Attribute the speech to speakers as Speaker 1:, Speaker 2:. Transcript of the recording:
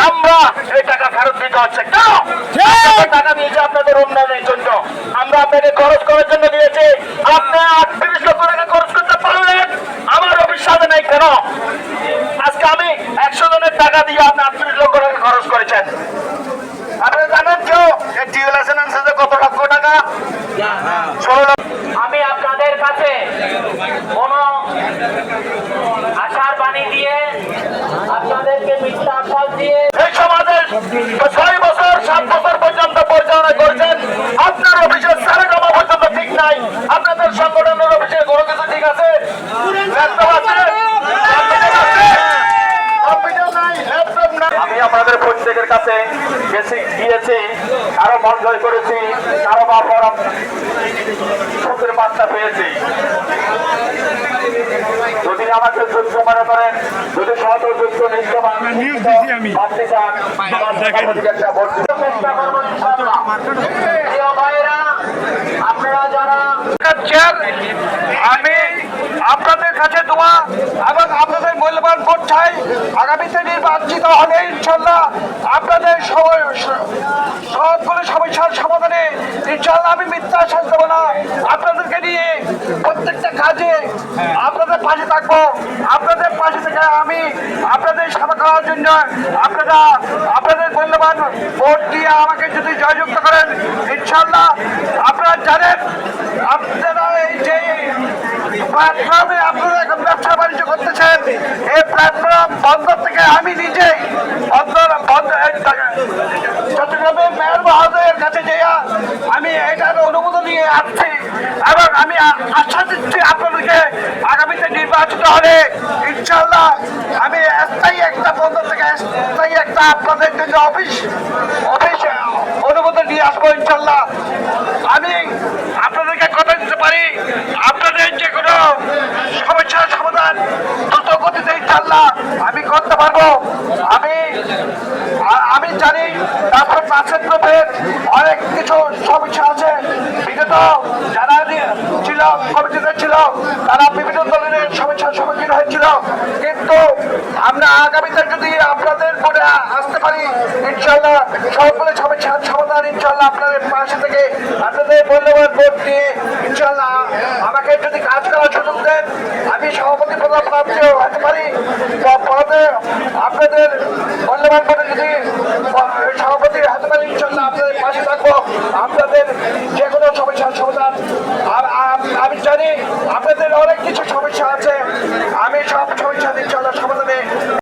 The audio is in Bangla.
Speaker 1: আমরা এই টাকা ফেরত দিতে হচ্ছে। কেন টাকা দিয়েছি? আপনাদের উন্নয়নের জন্য। আমরা আপনাকে খরচ করার জন্য দিয়েছি। আপনি 38 লক্ষ টাকা খরচ করতে পারলেন, আমার অবিশ্বাস নেই। কেন আজকে আমি 100 জনের টাকা দিয়ে আপনি 38 লক্ষ টাকা খরচ করেছেন? আপনি জানেন কেউ কত লক্ষ টাকা? 16 লক্ষ।
Speaker 2: আমি আপনাদের কাছে কোন আশার বাণী দিয়ে আপনাদেরকে মিথ্যা আশ্বাস দিয়ে
Speaker 1: এই সমাজের 6 বছর 7 বছর পর্যন্ত পরিচালনা করছেন। আপনার অফিসের সারা জমা পর্যন্ত ঠিক নাই। আপনাদের সংগঠনের অফিসে কোনো কিছু ঠিক আছে? আমি আপনাদের প্রত্যেকের কাছে গিয়েছি, কারো মন জয় করেছি, কারো বা সুখের বার্তা পেয়েছি। যদি আমাকে যোগ্য মনে করেন, যদি সহজ যোগ্য নিষ্ঠাবান ভাবতে চান, আপনারা যারা আমি আপনাদের কাছে দোয়া এবং আপনাদের মূল্যবান ভোট চাই। আগামীতে নির্বাচিত হলে ইনশাল্লাহ আপনাদের সবগুলো সমস্যার সমাধানে ইনশাল্লাহ আমি মিথ্যা আশ্বাস দেবো না। আপনাদেরকে নিয়ে প্রত্যেকটা কাজে আপনাদের পাশে থাকবো। আপনাদের পাশে থেকে আমি আপনাদের সেবা করার জন্য আপনাদের মূল্যবান ভোট দিয়ে আমাকে যদি জয়যুক্ত করেন, ইনশাল্লাহ আপনারা জানেন আপনারা এই যে প্ল্যাটফর্মে আপনারা এখন ব্যবসা বাণিজ্য করতেছেন, এই প্ল্যাটফর্ম বন্দর থেকে আমি নিজেই চট্টগ্রামের মেয়র মহোদয়ের কাছে যাইয়া আমি এটার অনুমোদন নিয়ে আসছি এবং আমি আশ্বাস দিচ্ছি আপনাদেরকে আগামীতে নির্বাচিত হলে ইনশাল্লাহ আমি স্থায়ী একটা বন্দর থেকে স্থায়ী একটা আপনাদের জন্য অফিস অনুমোদন নিয়ে আসবো ইনশাল্লাহ। আমি আপনাদেরকে কথা দিতে পারি, আপনাদের যে কোনো সমস্যার সমাধান দ্রুত গতিতে ইনশাল্লাহ আমি করতে পারবো। আমি জানি তারপর মাছের দ্রব্যের অনেক কিছু সমস্যা আছে। বিগত যারা ছিল কমিটিতে ছিল তারা বিভিন্ন ধরনের সমস্যার সম্মুখীন হয়েছিল, কিন্তু আমরা আগামীতে যদি আপনাদের বোর্ডে আসতে পারি ইনশাল্লাহ সবগুলো সমস্যার সমাধান ইনশাল্লাহ আপনাদের পাশে থেকে আপনাদের মূল্যবান ভোট দিয়ে ইনশাল্লাহ আমাকে যদি কাজ করার সুযোগ দেন, আমি সভাপতি পদ প্রাপ্তিও হতে পারি। আপনাদের